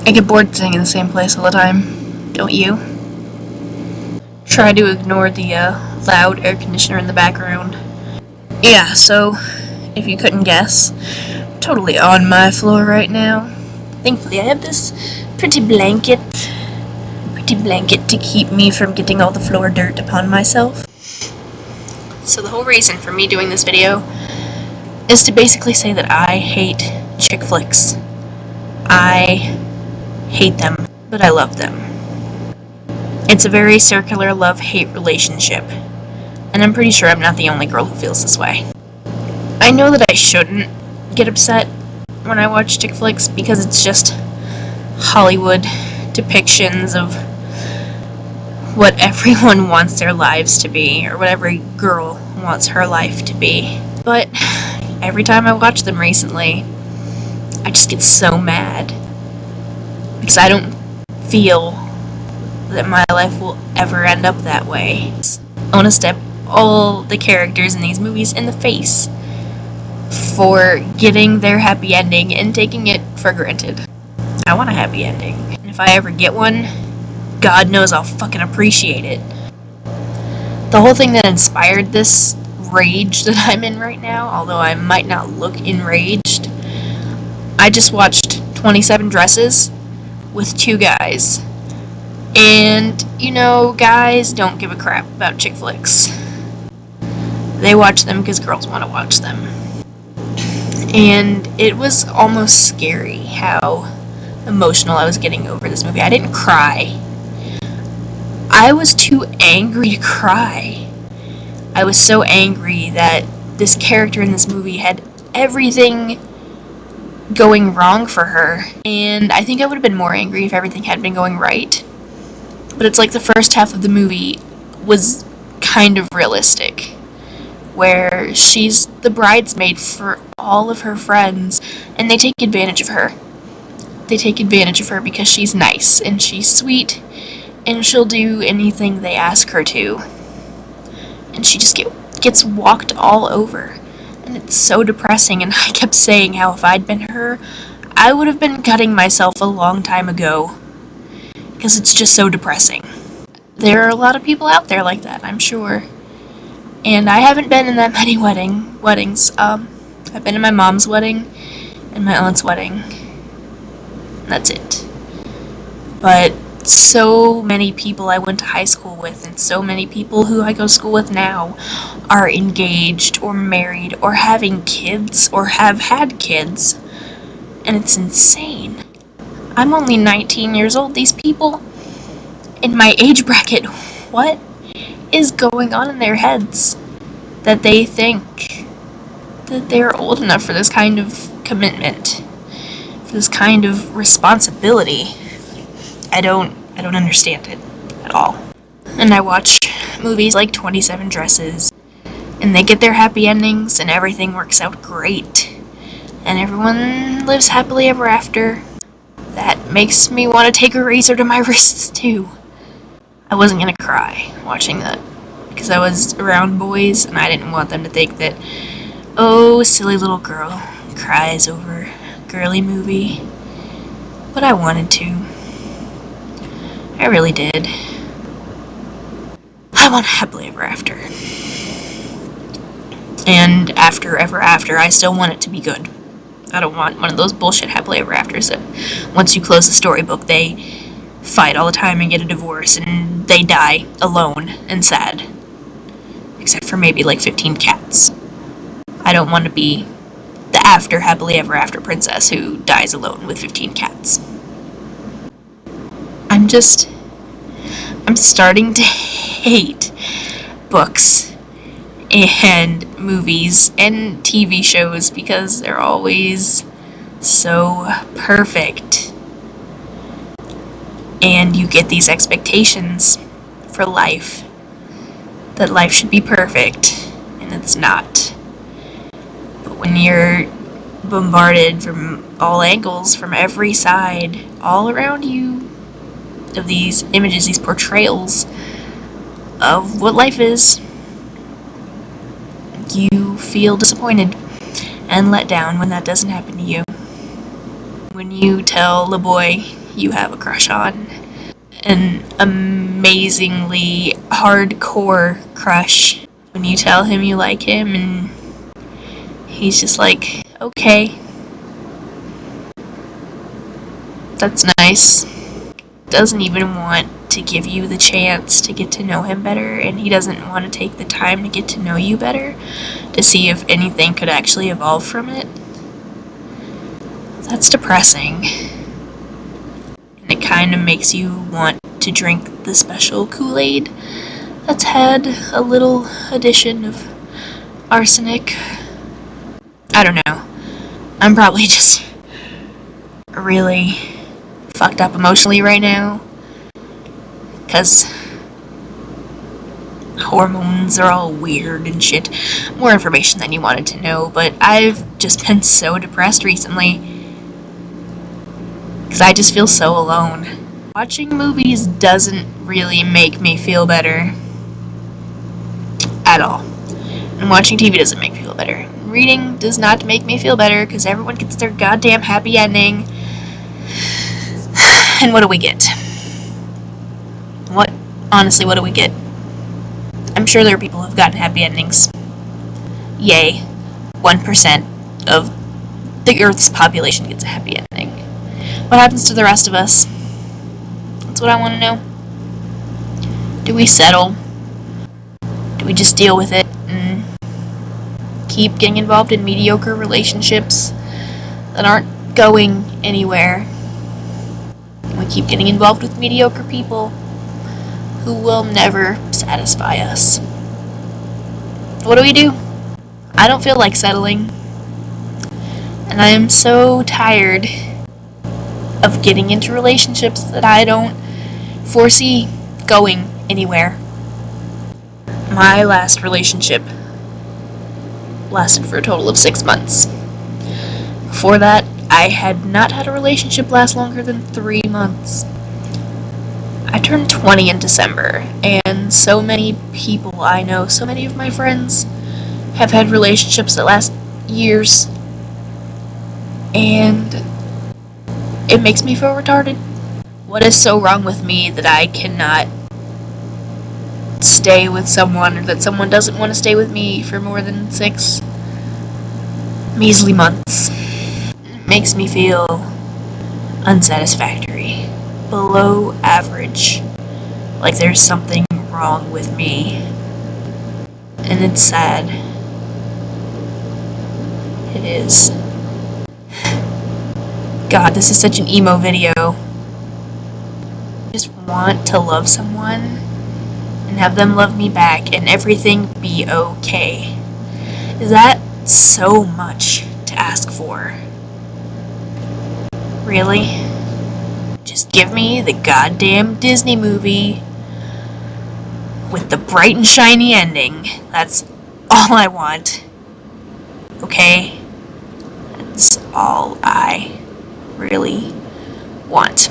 I get bored sitting in the same place all the time, don't you? Try to ignore the loud air conditioner in the background. Yeah, so, if you couldn't guess, I'm totally on my floor right now. Thankfully I have this pretty blanket to keep me from getting all the floor dirt upon myself. So the whole reason for me doing this video is to basically say that I hate chick flicks. I hate them, but I love them. It's a very circular love-hate relationship, and I'm pretty sure I'm not the only girl who feels this way. I know that I shouldn't get upset when I watch chick flicks because it's just Hollywood depictions of what everyone wants their lives to be, or what every girl wants her life to be. But every time I watch them recently, I just get so mad because I don't feel that my life will ever end up that way. I want to step all the characters in these movies in the face for getting their happy ending and taking it for granted. I want a happy ending, and if I ever get one, God knows I'll fucking appreciate it. The whole thing that inspired this rage that I'm in right now, although I might not look enraged, I just watched 27 Dresses with 2 guys. And, you know, guys don't give a crap about chick flicks. They watch them because girls want to watch them. And it was almost scary how emotional I was getting over this movie. I didn't cry. I was too angry to cry. I was so angry that this character in this movie had everything going wrong for her. And I think I would have been more angry if everything had been going right. But it's like the first half of the movie was kind of realistic, where she's the bridesmaid for all of her friends, and they take advantage of her. They take advantage of her because she's nice, and she's sweet, and she'll do anything they ask her to. And she just gets walked all over, and it's so depressing, and I kept saying how if I'd been her, I would have been cutting myself a long time ago. Because it's just so depressing. There are a lot of people out there like that, I'm sure. And I haven't been in that many weddings. I've been in my mom's wedding and my aunt's wedding. That's it. But so many people I went to high school with, and so many people who I go to school with now, are engaged or married or having kids or have had kids. And it's insane. I'm only 19 years old. These people in my age bracket, what is going on in their heads that they think that they're old enough for this kind of commitment, for this kind of responsibility? I don't understand it at all. And I watch movies like 27 Dresses, and they get their happy endings, and everything works out great, and everyone lives happily ever after. That makes me want to take a razor to my wrists, too. I wasn't gonna cry watching that, because I was around boys, and I didn't want them to think that, oh, silly little girl cries over a girly movie. But I wanted to. I really did. I want happily ever after. And after ever after, I still want it to be good. I don't want one of those bullshit happily ever afters that once you close the storybook, they fight all the time and get a divorce and they die alone and sad. Except for maybe like 15 cats. I don't want to be the after happily ever after princess who dies alone with 15 cats. I'm starting to hate books and movies and TV shows because they're always so perfect. And you get these expectations for life, that life should be perfect, and it's not. But when you're bombarded from all angles, from every side, all around you, of these images, these portrayals of what life is, you feel disappointed and let down when that doesn't happen to you. When you tell the boy you have a crush on. An amazingly hardcore crush. When you tell him you like him and he's just like, okay, that's nice. Doesn't even want to give you the chance to get to know him better, and he doesn't want to take the time to get to know you better to see if anything could actually evolve from it. That's depressing. And it kind of makes you want to drink the special Kool-Aid that's had a little addition of arsenic. I don't know. I'm probably just really fucked up emotionally right now, because hormones are all weird and shit. More information than you wanted to know, but I've just been so depressed recently, because I just feel so alone. Watching movies doesn't really make me feel better at all, and watching TV doesn't make me feel better. Reading does not make me feel better, because everyone gets their goddamn happy ending. And what do we get? Honestly, what do we get? I'm sure there are people who've gotten happy endings. Yay. 1% of the Earth's population gets a happy ending. What happens to the rest of us? That's what I want to know. Do we settle? Do we just deal with it and keep getting involved in mediocre relationships that aren't going anywhere? We keep getting involved with mediocre people who will never satisfy us. What do we do? I don't feel like settling. And I am so tired of getting into relationships that I don't foresee going anywhere. My last relationship lasted for a total of 6 months. Before that, I had not had a relationship last longer than 3 months. I turned 20 in December, and so many people I know, so many of my friends, have had relationships that last years, and it makes me feel retarded. What is so wrong with me that I cannot stay with someone, or that someone doesn't want to stay with me for more than 6 measly months? It makes me feel unsatisfactory, below average, like there's something wrong with me, and it's sad. It is. God, this is such an emo video. I just want to love someone and have them love me back and everything be okay. Is that so much to ask for? Really? Just give me the goddamn Disney movie with the bright and shiny ending. That's all I want. Okay? That's all I really want.